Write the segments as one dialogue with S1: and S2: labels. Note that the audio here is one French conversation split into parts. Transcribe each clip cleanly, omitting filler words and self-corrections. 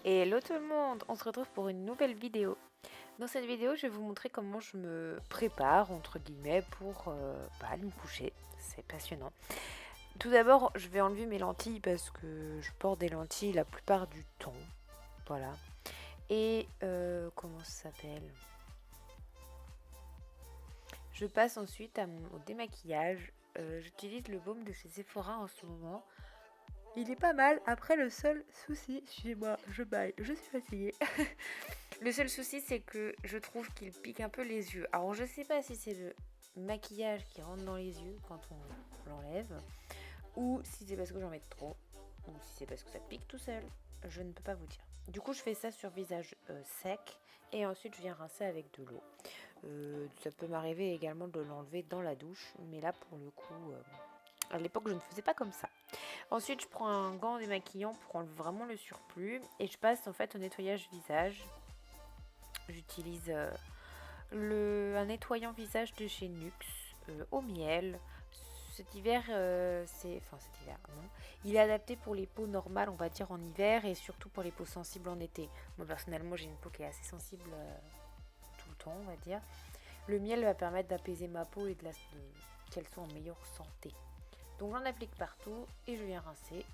S1: Et hello tout le monde, on se retrouve pour une nouvelle vidéo. Dans cette vidéo, je vais vous montrer comment je me prépare, entre guillemets, pour aller me coucher. C'est passionnant. Tout d'abord, je vais enlever mes lentilles parce que je porte des lentilles la plupart du temps. Voilà. Et comment ça s'appelle? Je passe ensuite au démaquillage. J'utilise le baume de chez Sephora en ce moment. Il est pas mal. Après, le seul souci, excusez-moi, je baille, je suis fatiguée. Le seul souci, c'est que je trouve qu'il pique un peu les yeux. Alors, je sais pas si c'est le maquillage qui rentre dans les yeux quand on l'enlève, ou si c'est parce que j'en mets trop, ou si c'est parce que ça pique tout seul. Je ne peux pas vous dire. Du coup, je fais ça sur visage sec, et ensuite je viens rincer avec de l'eau. Ça peut m'arriver également de l'enlever dans la douche, mais là, pour le coup, à l'époque, je ne faisais pas comme ça. Ensuite, je prends un gant démaquillant pour enlever vraiment le surplus, et je passe en fait au nettoyage visage. J'utilise un nettoyant visage de chez Nux au miel. Cet hiver, cet hiver, non. Il est adapté pour les peaux normales, on va dire en hiver, et surtout pour les peaux sensibles en été. Moi personnellement, j'ai une peau qui est assez sensible tout le temps, on va dire. Le miel va permettre d'apaiser ma peau et qu'elle soit en meilleure santé. Donc j'en applique partout et je viens rincer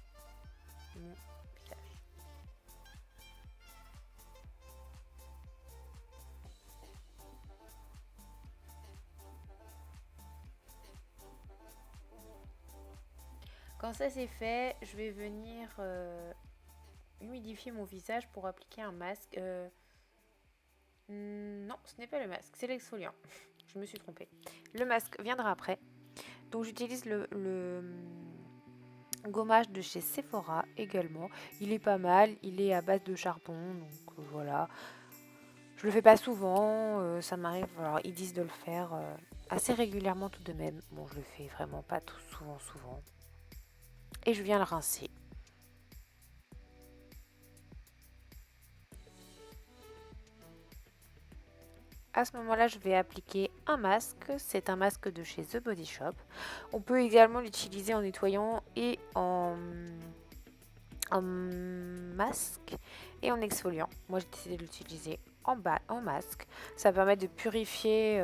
S1: mon visage. Quand ça c'est fait, je vais venir humidifier mon visage pour appliquer un masque. Non, ce n'est pas le masque, c'est l'exfoliant. Je me suis trompée. Le masque viendra après. Donc j'utilise le gommage de chez Sephora également. Il est pas mal, il est à base de charbon, donc voilà. Je le fais pas souvent, ça m'arrive. Alors ils disent de le faire assez régulièrement tout de même. Bon, je le fais vraiment pas tout souvent. Et je viens le rincer. À ce moment-là, je vais appliquer un masque. C'est un masque de chez The Body Shop. On peut également l'utiliser en nettoyant et en masque et en exfoliant. Moi, j'ai décidé de l'utiliser en masque. Ça permet de purifier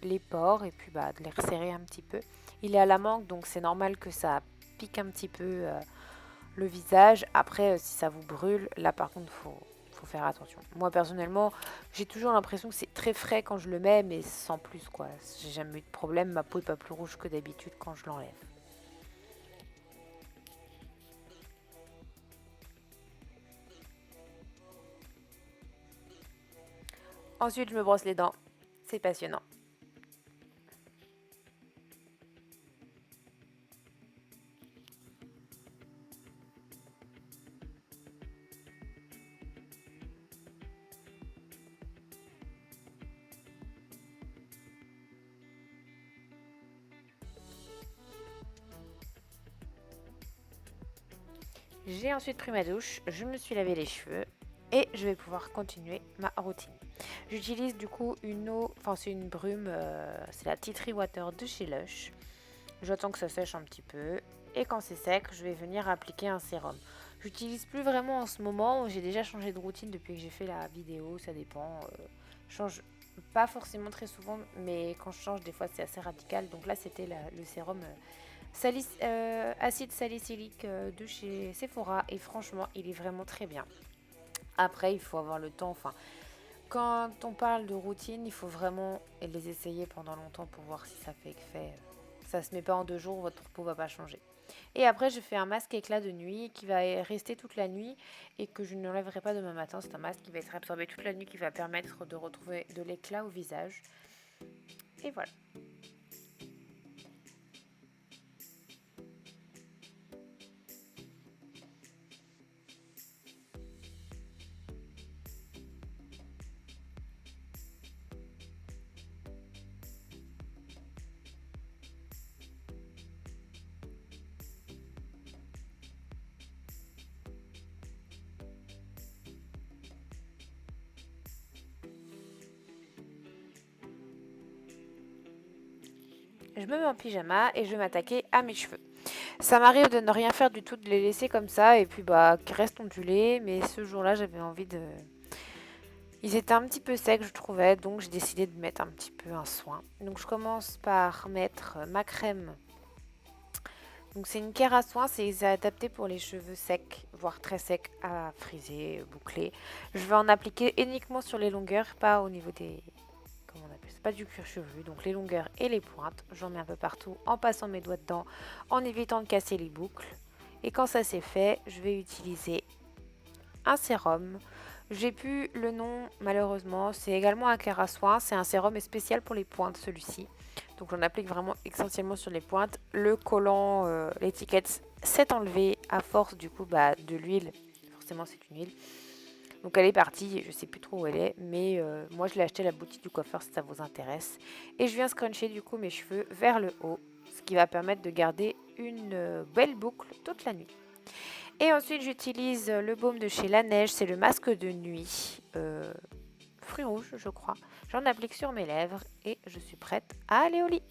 S1: les pores et puis de les resserrer un petit peu. Il est à la menthe, donc c'est normal que ça pique un petit peu le visage. Après, si ça vous brûle, là par contre, faut faire attention. Moi personnellement, j'ai toujours l'impression que c'est très frais quand je le mets, mais sans plus quoi. J'ai jamais eu de problème, ma peau est pas plus rouge que d'habitude quand je l'enlève. Ensuite, je me brosse les dents. C'est passionnant. J'ai ensuite pris ma douche, je me suis lavé les cheveux et je vais pouvoir continuer ma routine. J'utilise du coup une eau, enfin c'est une brume, c'est la Tea Tree Water de chez Lush. J'attends que ça sèche un petit peu et quand c'est sec, je vais venir appliquer un sérum. J'utilise plus vraiment en ce moment, j'ai déjà changé de routine depuis que j'ai fait la vidéo, ça dépend. Je change pas forcément très souvent, mais quand je change, des fois c'est assez radical. Donc là, c'était le sérum acide salicylique de chez Sephora et franchement, il est vraiment très bien. Après, il faut avoir le temps. Enfin, quand on parle de routine, il faut vraiment les essayer pendant longtemps pour voir si ça fait effet. Ça se met pas en 2 jours, votre peau va pas changer. Et après, je fais un masque éclat de nuit qui va rester toute la nuit et que je n'enlèverai pas demain matin. C'est un masque qui va être absorbé toute la nuit, qui va permettre de retrouver de l'éclat au visage. Et voilà. Je me mets en pyjama et je vais m'attaquer à mes cheveux. Ça m'arrive de ne rien faire du tout, de les laisser comme ça et puis bah qu'ils restent ondulés. Mais ce jour-là, j'avais envie de... Ils étaient un petit peu secs, je trouvais, donc j'ai décidé de mettre un petit peu un soin. Donc je commence par mettre ma crème. Donc c'est une care à soin, c'est adapté pour les cheveux secs, voire très secs, à friser, boucler. Je vais en appliquer uniquement sur les longueurs, pas au niveau des... Comment on appelle ça? Pas du cuir chevelu, donc les longueurs et les pointes. J'en mets un peu partout en passant mes doigts dedans, en évitant de casser les boucles. Et quand ça c'est fait, je vais utiliser un sérum. J'ai plus le nom malheureusement, c'est également un care à soin, c'est un sérum spécial pour les pointes celui-ci. Donc j'en applique vraiment essentiellement sur les pointes. Le collant, l'étiquette s'est enlevée à force du coup de l'huile. Forcément c'est une huile. Donc elle est partie, je sais plus trop où elle est, mais moi je l'ai acheté à la boutique du coiffeur si ça vous intéresse. Et je viens scruncher du coup mes cheveux vers le haut, ce qui va permettre de garder une belle boucle toute la nuit. Et ensuite j'utilise le baume de chez La Neige, c'est le masque de nuit, fruits rouges je crois. J'en applique sur mes lèvres et je suis prête à aller au lit.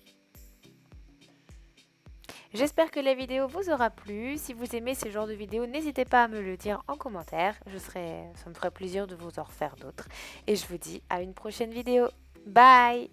S1: J'espère que la vidéo vous aura plu. Si vous aimez ce genre de vidéo, n'hésitez pas à me le dire en commentaire. Ça me ferait plaisir de vous en refaire d'autres. Et je vous dis à une prochaine vidéo. Bye!